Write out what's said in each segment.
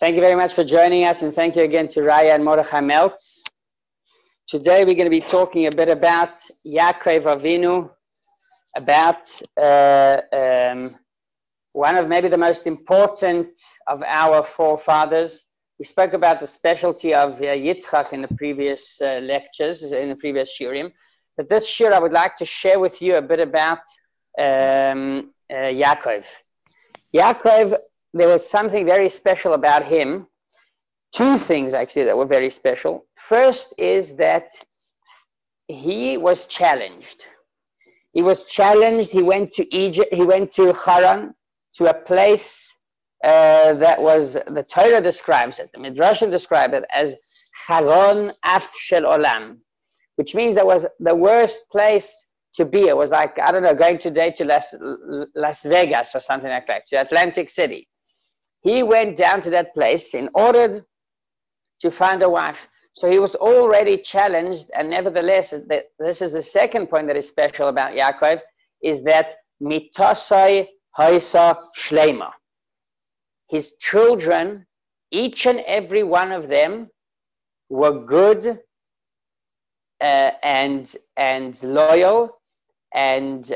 Thank you very much for joining us, and thank you again to Raya and Mordechai Meltz. Today we're going to be talking a bit about Yaakov Avinu, about one of maybe the most important of our forefathers. We spoke about the specialty of Yitzchak in the previous lectures, in the previous Shiurim. But this Shiur I would like to share with you a bit about Yaakov. Yaakov, there was something very special about him. Two things actually that were very special. First is that he was challenged. He was challenged. He went to Egypt. He went to Haran, to a place that was, the Torah describes it, the Midrashim describe it as Haran Af Shel Olam, which means that was the worst place to be. It was like, I don't know, going today to Las Vegas or something like that, to Atlantic City. He went down to that place in order to find a wife. So he was already challenged, and nevertheless, this is the second point that is special about Yaakov, is that mitosai haisa shleima. His children, each and every one of them, were good and loyal and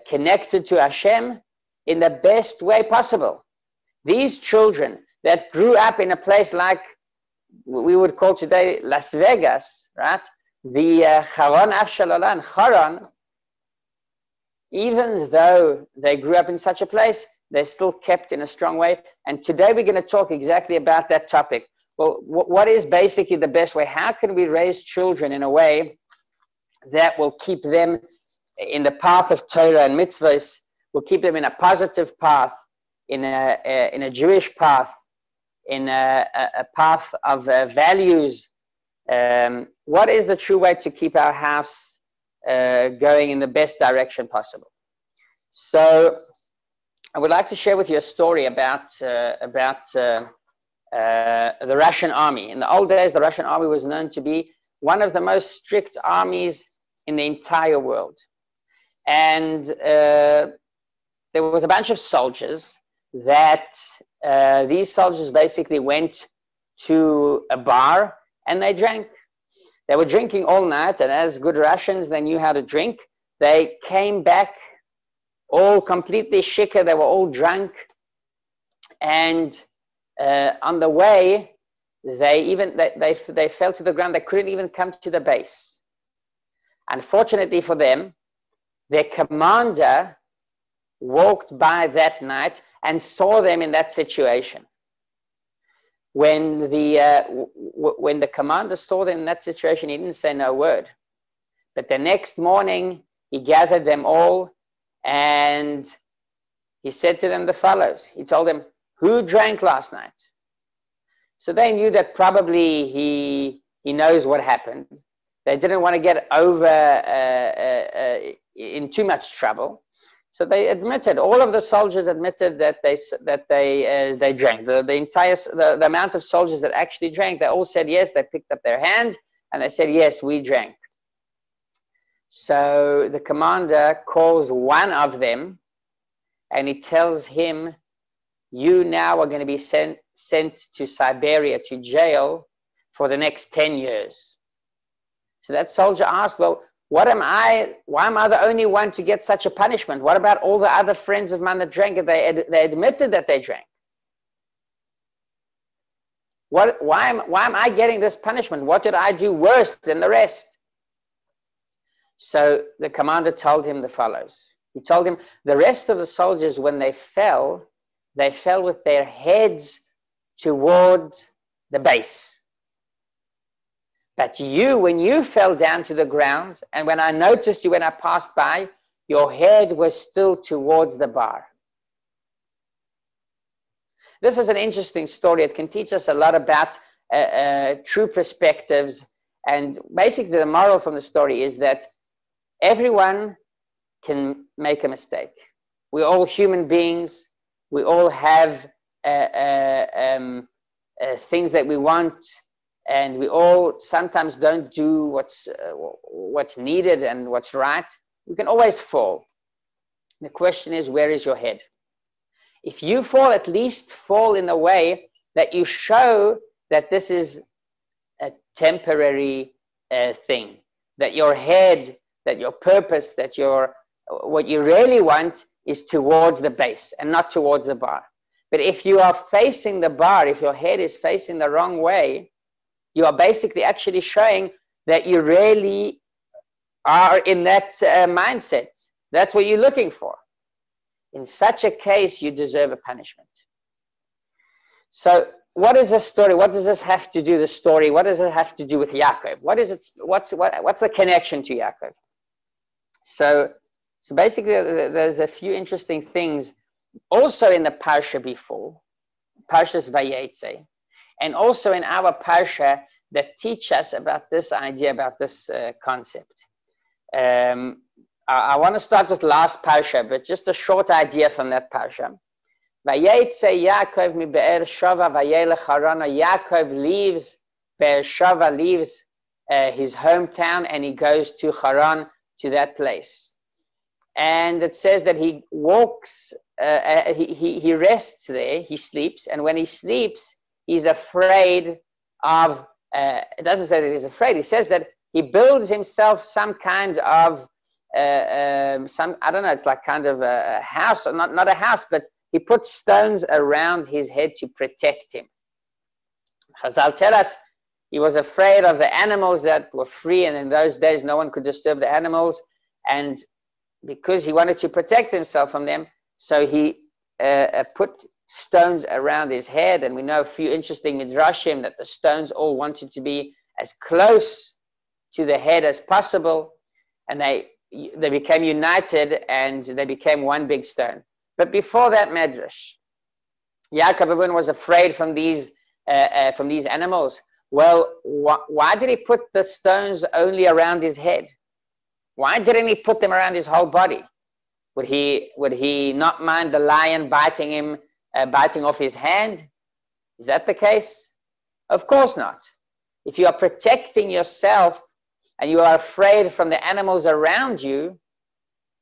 connected to Hashem in the best way possible. These children that grew up in a place like we would call today Las Vegas, right? The Haran Af Shel Olam, Haran, even though they grew up in such a place, they're still kept in a strong way. And today we're going to talk exactly about that topic. Well, what is basically the best way? How can we raise children in a way that will keep them in the path of Torah and mitzvahs, will keep them in a positive path, in a Jewish path, in a path of values? What is the true way to keep our house going in the best direction possible? So I would like to share with you a story about the Russian army. In the old days, the Russian army was known to be one of the most strict armies in the entire world. And there was a bunch of soldiers that these soldiers basically went to a bar and they drank. They were drinking all night, and as good Russians, they knew how to drink. They came back all completely shikar. They were all drunk, and on the way, they fell to the ground. They couldn't even come to the base. Unfortunately for them, their commander walked by that night and saw them in that situation. When the commander saw them in that situation, he didn't say no word. But the next morning, he gathered them all and he said to them the follows. He told them, who drank last night? So they knew that probably he knows what happened. They didn't want to get over in too much trouble. So they admitted, all of the soldiers admitted that they drank. The amount of soldiers that actually drank, they all said yes. They picked up their hand and they said, yes, we drank. So the commander calls one of them and he tells him, you now are going to be sent to Siberia, to jail, for the next 10 years. So that soldier asked, well, why am I the only one to get such a punishment? What about all the other friends of mine that drank? They admitted that they drank. Why am I getting this punishment? What did I do worse than the rest? So the commander told him the follows. He told him the rest of the soldiers, when they fell with their heads towards the base. But you, when you fell down to the ground, and when I noticed you when I passed by, your head was still towards the bar. This is an interesting story. It can teach us a lot about true perspectives. And basically the moral from the story is that everyone can make a mistake. We're all human beings. We all have things that we want. And we all sometimes don't do what's needed and what's right. We can always fall. The question is, where is your head? If you fall, at least fall in a way that you show that this is a temporary thing, that your head, that your purpose, that what you really want is towards the base and not towards the bar. But if you are facing the bar, if your head is facing the wrong way, you are basically actually showing that you really are in that mindset. That's what you're looking for. In such a case, you deserve a punishment. So what is this story? What does this have to do, the story? What does it have to do with Yaakov? What's the connection to Yaakov? So basically, there's a few interesting things also in the Parsha before, Parshat Vayishlach, and also in our Parsha that teach us about this idea, about this concept. I want to start with last Parsha, but just a short idea from that Parsha. Vayetze Yaakov mi Be'er Shava vayelech Harana. Yaakov leaves Be'er Shava, leaves his hometown, and he goes to Haran, to that place. And it says that he walks, he rests there, he sleeps, and when he sleeps, he's afraid of, it doesn't say that he's afraid, he says that he builds himself some kind of, I don't know, it's like kind of a house, or not a house, but he puts stones around his head to protect him. Chazal tell us he was afraid of the animals that were free, and in those days no one could disturb the animals, and because he wanted to protect himself from them, so he put stones around his head. And we know a few interesting midrashim that the stones all wanted to be as close to the head as possible, and they became united and they became one big stone. But before that medrash, Yaakov Avinu was afraid from these animals. Well, why did he put the stones only around his head? Why didn't he put them around his whole body? Would he not mind the lion biting him, biting off his hand? Is that the case? Of course not. If you are protecting yourself and you are afraid from the animals around you,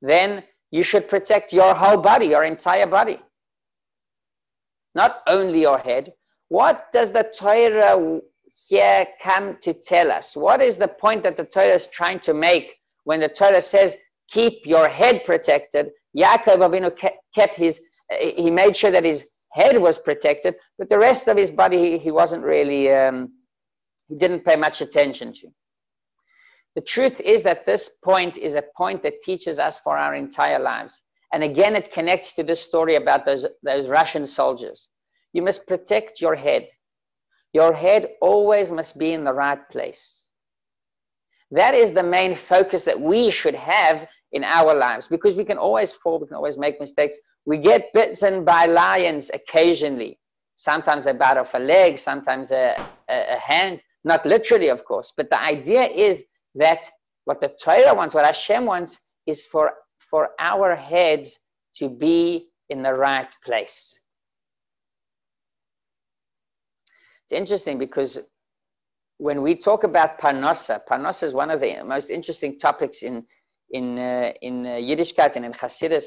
then you should protect your whole body, your entire body. Not only your head. What does the Torah here come to tell us? What is the point that the Torah is trying to make when the Torah says, keep your head protected? Yaakov Avinu kept he made sure that his head was protected, but the rest of his body he wasn't really, he didn't pay much attention to. The truth is that this point is a point that teaches us for our entire lives. And again, it connects to this story about those Russian soldiers. You must protect your head. Your head always must be in the right place. That is the main focus that we should have in our lives, because we can always fall, we can always make mistakes. We get bitten by lions occasionally. Sometimes they bite off a leg, sometimes a hand, not literally, of course. But the idea is that what the Torah wants, what Hashem wants, is for our heads to be in the right place. It's interesting because when we talk about parnasa is one of the most interesting topics in Yiddishkeit and in Hasidus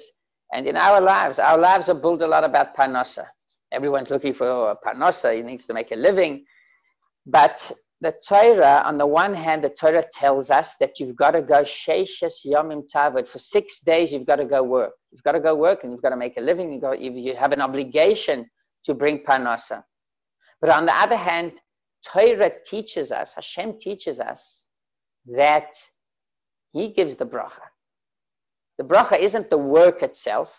and in our lives. Our lives are built a lot about parnasa. Everyone's looking for a parnasa, he needs to make a living. But the Torah, on the one hand, the Torah tells us that you've got to go sheishes yomim tavod. For 6 days, you've got to go work. You've got to go work and you've got to make a living. You have an obligation to bring parnasa. But on the other hand, Torah teaches us, Hashem teaches us that He gives the bracha. The bracha isn't the work itself.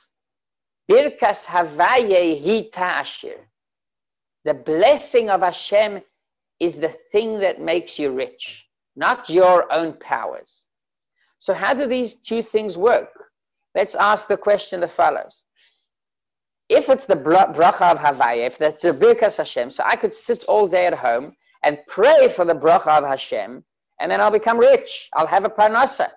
Birkas havaye hi ta'ashir. The blessing of Hashem is the thing that makes you rich, not your own powers. So how do these two things work? Let's ask the question that follows. If it's the bracha of Havaya, if that's the Birkas Hashem, so I could sit all day at home and pray for the bracha of Hashem, and then I'll become rich. I'll have a parnasa.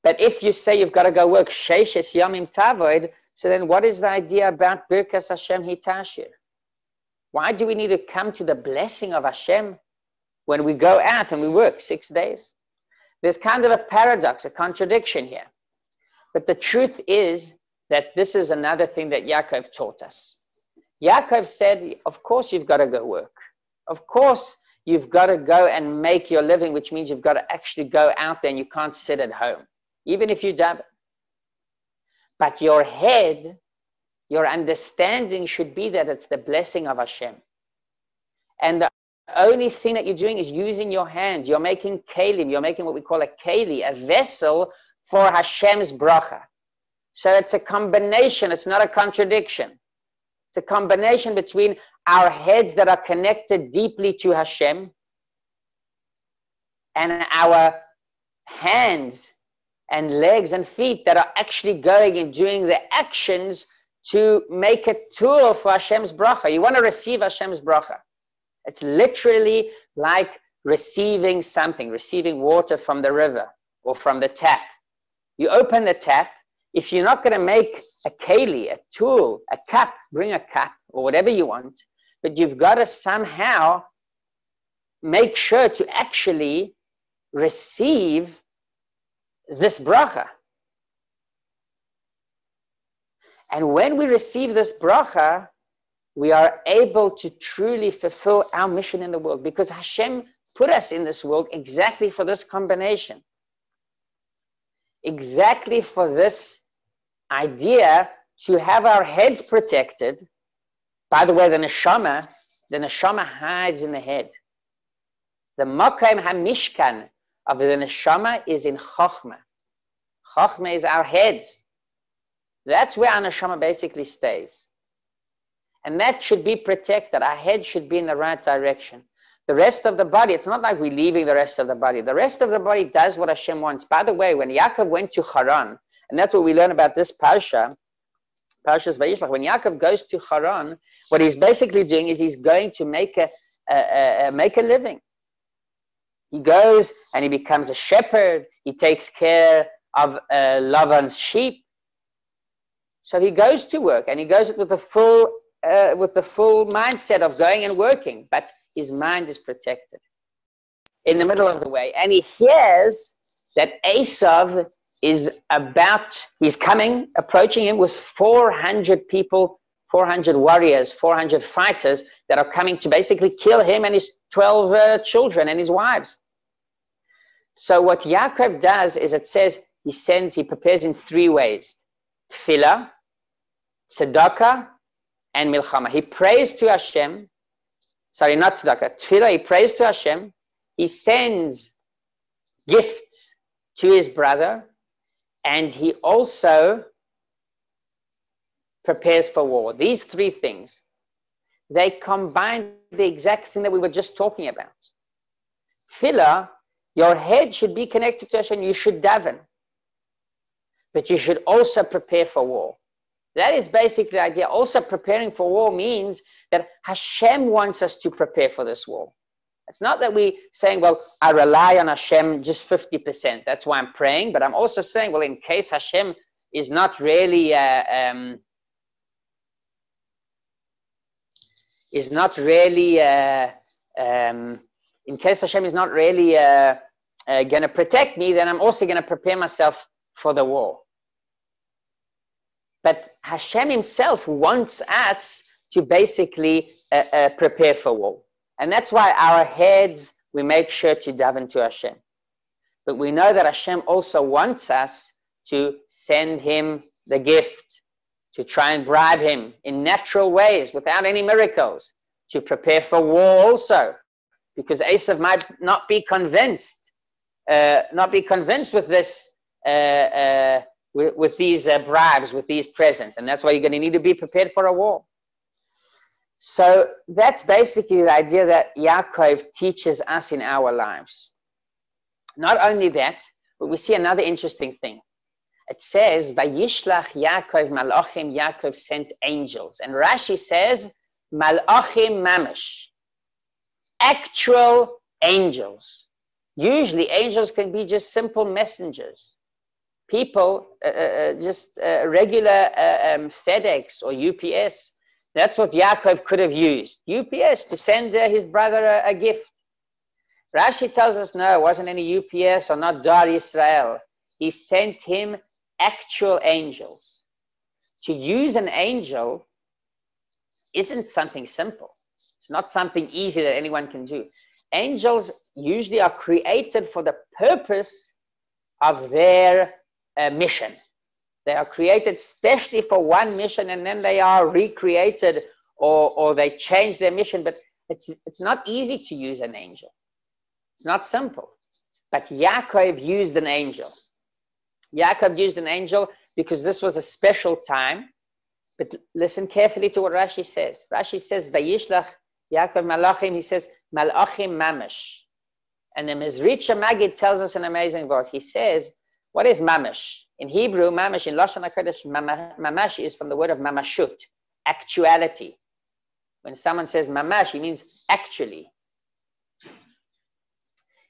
But if you say you've got to go work sheishes yomim tavoid, so then what is the idea about Birkas Hashem hitashir? Why do we need to come to the blessing of Hashem when we go out and we work 6 days? There's kind of a paradox, a contradiction here. But the truth is that this is another thing that Yaakov taught us. Yaakov said, of course you've got to go work. Of course you've got to go and make your living, which means you've got to actually go out there and you can't sit at home, even if you daven. But your head, your understanding should be that it's the blessing of Hashem. And the only thing that you're doing is using your hands. You're making kelim. You're making what we call a keli, a vessel for Hashem's bracha. So it's a combination. It's not a contradiction. It's a combination between our heads that are connected deeply to Hashem and our hands and legs and feet that are actually going and doing the actions to make a tool for Hashem's bracha. You want to receive Hashem's bracha. It's literally like receiving something, receiving water from the river or from the tap. You open the tap. If you're not going to make a keli, a tool, a cup, bring a cup or whatever you want, but you've got to somehow make sure to actually receive this bracha. And when we receive this bracha, we are able to truly fulfill our mission in the world, because Hashem put us in this world exactly for this combination. Exactly for this idea to have our heads protected. By the way, the neshama hides in the head. The Makom HaMishkan of the neshama is in Chochmah. Chochmah is our heads. That's where our neshama basically stays. And that should be protected. Our head should be in the right direction. The rest of the body, it's not like we're leaving the rest of the body. The rest of the body does what Hashem wants. By the way, when Yaakov went to Haran, and that's what we learn about this Parshat Vayishlach, when Yaakov goes to Haran, what he's basically doing is he's going to make a living. He goes and he becomes a shepherd. He takes care of Lavan's sheep. So he goes to work, and he goes with the full mindset of going and working, but his mind is protected in the middle of the way. And he hears that Esav is approaching him with 400 people, 400 warriors, 400 fighters that are coming to basically kill him and his 12 children and his wives. So what Yaakov does is, it says, he prepares in 3 ways: tefillah, tzedakah, and milchama. He prays to Hashem. Sorry, not tzedakah. Tefillah, he prays to Hashem. He sends gifts to his brother, and he also prepares for war. These 3 things, they combine the exact thing that we were just talking about. Tefillah, your head should be connected to Hashem. You should daven, but you should also prepare for war. That is basically the idea. Also, preparing for war means that Hashem wants us to prepare for this war. It's not that we're saying, well, I rely on Hashem just 50%. That's why I'm praying. But I'm also saying, well, in case Hashem is not really going to protect me, then I'm also going to prepare myself for the war. But Hashem himself wants us to basically prepare for war. And that's why our heads, we make sure to daven to Hashem. But we know that Hashem also wants us to send him the gift, to try and bribe him in natural ways without any miracles, to prepare for war also. Because Esav might not be convinced with this, with these bribes, with these presents. And that's why you're going to need to be prepared for a war. So that's basically the idea that Yaakov teaches us in our lives. Not only that, but we see another interesting thing. It says, Vayishlach Yaakov malachim, Yaakov sent angels. And Rashi says, malachim mamash, actual angels. Usually angels can be just simple messengers. People, regular FedEx or UPS. That's what Yaakov could have used. UPS to send his brother a gift. Rashi tells us, no, it wasn't any UPS or not Dar Yisrael. He sent him actual angels. To use an angel isn't something simple. It's not something easy that anyone can do. Angels usually are created for the purpose of their mission. They are created specially for one mission, and then they are recreated or they change their mission. But it's not easy to use an angel. It's not simple. But Yaakov used an angel. Yaakov used an angel because this was a special time. But listen carefully to what Rashi says. Rashi says, Vayishlach Yaakov Malachim. He says, Malachim Mamash. And the Mizritcha Magid tells us an amazing word. He says, what is Mamash? In Hebrew, Mamash, in Lashon HaKodesh, Mamash is from the word of Mamashut, actuality. When someone says Mamash, he means actually.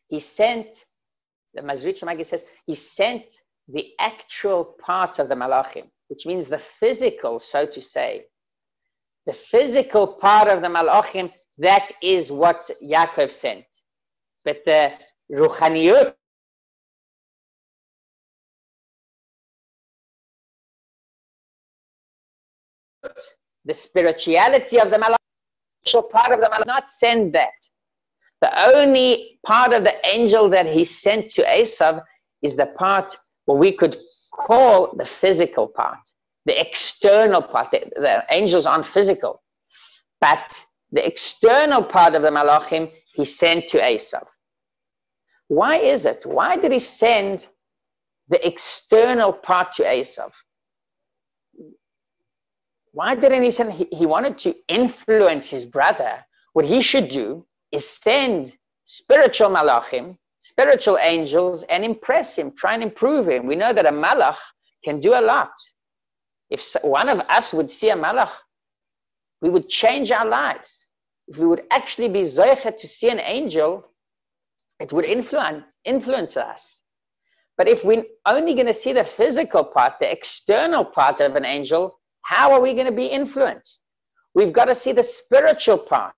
He sent, the Mizritcha Magid says, he sent the actual part of the Malachim, which means the physical, so to say. The physical part of the Malachim, that is what Yaakov sent. But the Ruchaniyut, the spirituality of the Malachim, part of the Malachim, not send that. The only part of the angel that he sent to Esav is the part what we could call the physical part, the external part. The angels aren't physical, but the external part of the Malachim he sent to Esav. Why is it? Why did he send the external part to Esav? Why didn't he send? He wanted to influence his brother. What he should do is send spiritual Malachim, spiritual angels, and impress him, try and improve him. We know that a Malach can do a lot. If one of us would see a Malach, we would change our lives. If we would actually be zoichet to see an angel, it would influence us. But if we're only going to see the physical part, the external part of an angel, how are we going to be influenced? We've got to see the spiritual part.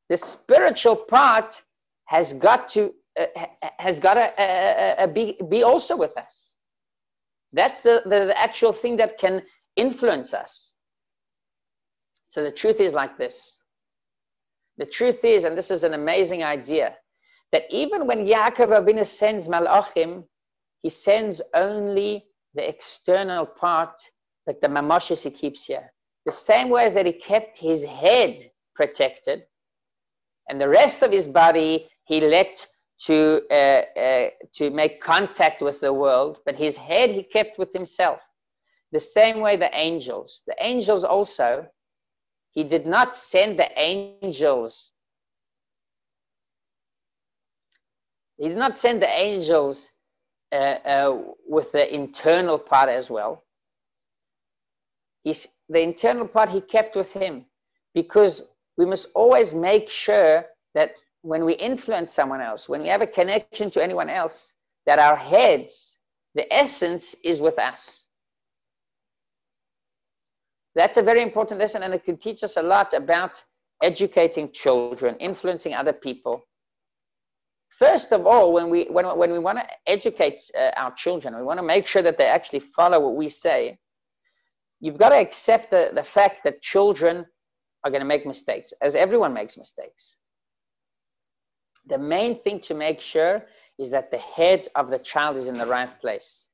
The spiritual part has got to be also with us. That's the actual thing that can influence us. So the truth is like this. The truth is, and this is an amazing idea, that even when Yaakov Avinu sends Malachim, he sends only the external part, but the mamoshes he keeps here. The same way as that he kept his head protected, and the rest of his body he let to make contact with the world, but his head he kept with himself. The same way the angels also, he did not send the angels. He did not send the angels with the internal part as well. The internal part he kept with him, because we must always make sure that when we influence someone else, when we have a connection to anyone else, that our heads, the essence is with us. That's a very important lesson, and it can teach us a lot about educating children, influencing other people. First of all, when we want to educate our children, we want to make sure that they actually follow what we say. You've got to accept the fact that children are going to make mistakes, as everyone makes mistakes. The main thing to make sure is that the head of the child is in the right place.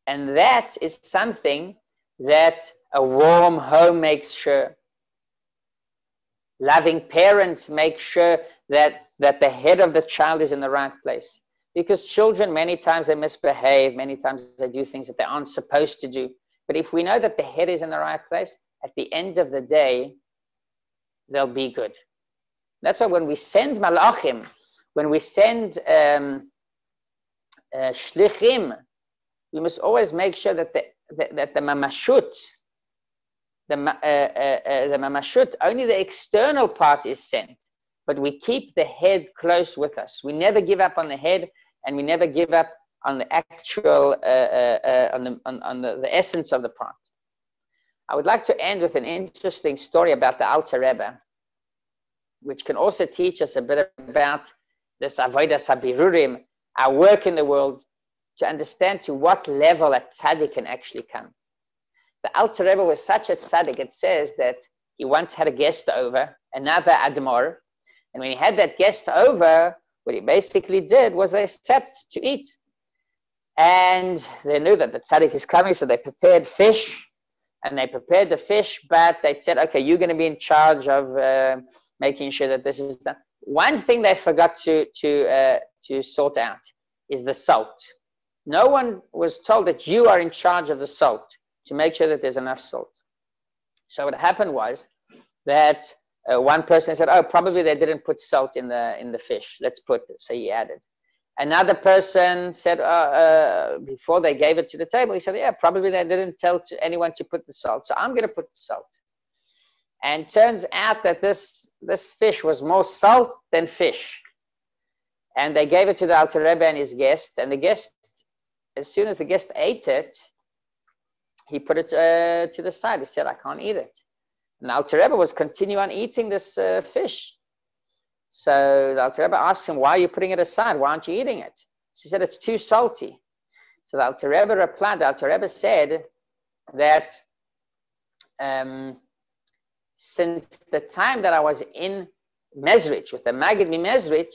And that is something that a warm home makes sure. Loving parents make sure that the head of the child is in the right place. Because children, many times they misbehave, many times they do things that they aren't supposed to do. But if we know that the head is in the right place, at the end of the day, they'll be good. That's why when we send malachim, when we send shlichim, we must always make sure that the mamashut, the mamashut, only the external part is sent, but we keep the head close with us. We never give up on the head, and we never give up on the actual, on the essence of the part. I would like to end with an interesting story about the Alter Rebbe, which can also teach us a bit about this avodas habirurim, our work in the world, to understand to what level a tzaddik can actually come. The Alter Rebbe was such a tzaddik. It says that he once had a guest over, another Admor, and when he had that guest over, what he basically did was they sat to eat. And they knew that the tzaddik is coming, so they prepared fish, and they prepared the fish, but they said, okay, you're going to be in charge of making sure that this is done. One thing they forgot to sort out is the salt. No one was told that you are in charge of the salt, to make sure that there's enough salt. So what happened was that one person said, oh, probably they didn't put salt in the fish. Let's put it. So he added. Another person said, before they gave it to the table, he said, yeah, probably they didn't tell anyone to put the salt. So I'm going to put the salt. And turns out that this fish was more salt than fish. And they gave it to the Alter Rebbe and his guest. And the guest, as soon as the guest ate it, he put it to the side. He said, I can't eat it. And the Alter Rebbe was continuing on eating this fish. So the Alter Rebbe asked him, why are you putting it aside? Why aren't you eating it? He said, it's too salty. So the Alter Rebbe replied, the Alter Rebbe said that since the time that I was in Mezrich, with the Maggid Mezrich,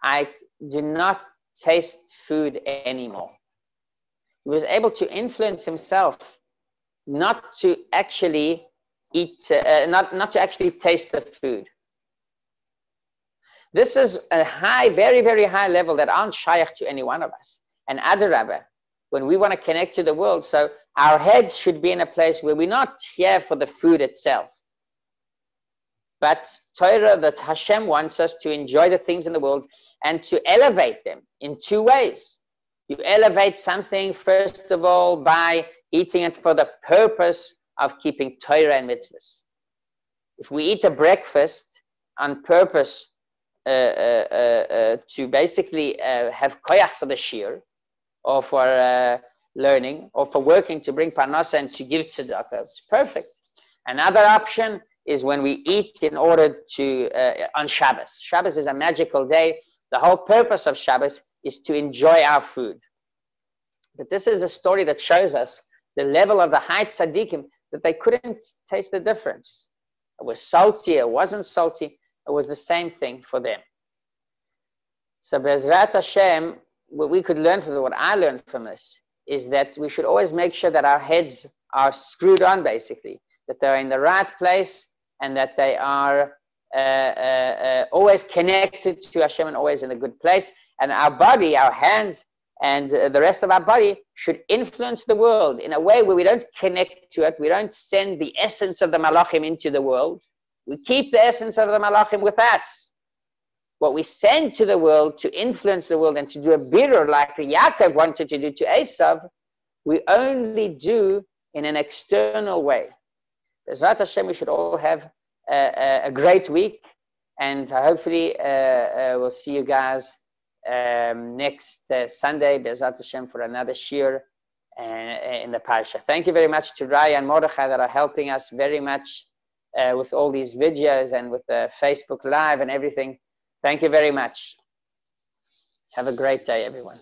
I do not taste food anymore. He was able to influence himself not to actually eat, not to actually taste the food. This is a high, very, very high level that aren't shaykh to any one of us. And Adarabah, when we want to connect to the world, so our heads should be in a place where we're not here for the food itself. But Torah, that Hashem wants us to enjoy the things in the world and to elevate them in two ways. You elevate something, first of all, by eating it for the purpose of keeping Torah and mitzvahs. If we eat a breakfast on purpose to basically have koyach for the shiur, or for learning, or for working to bring parnasa and to give tzedakah, it's perfect. Another option is when we eat in order to, on Shabbos. Shabbos is a magical day. The whole purpose of Shabbos is to enjoy our food. But this is a story that shows us the level of the high tzaddikim, that they couldn't taste the difference. It was salty, it wasn't salty, it was the same thing for them. So Be'ezrat Hashem, what we could learn from, what I learned from this, is that we should always make sure that our heads are screwed on, basically, that they're in the right place, and that they are always connected to Hashem and always in a good place. And our body, our hands, and the rest of our body should influence the world in a way where we don't connect to it. We don't send the essence of the Malachim into the world. We keep the essence of the Malachim with us. What we send to the world to influence the world and to do a birur like Yaakov wanted to do to Esav, we only do in an external way. B'ezrat Hashem, we should all have a great week, and hopefully we'll see you guys next Sunday, B'ezrat Hashem, for another shiur in the Parsha. Thank you very much to Raya and Mordechai that are helping us very much with all these videos and with the Facebook Live and everything. Thank you very much. Have a great day, everyone.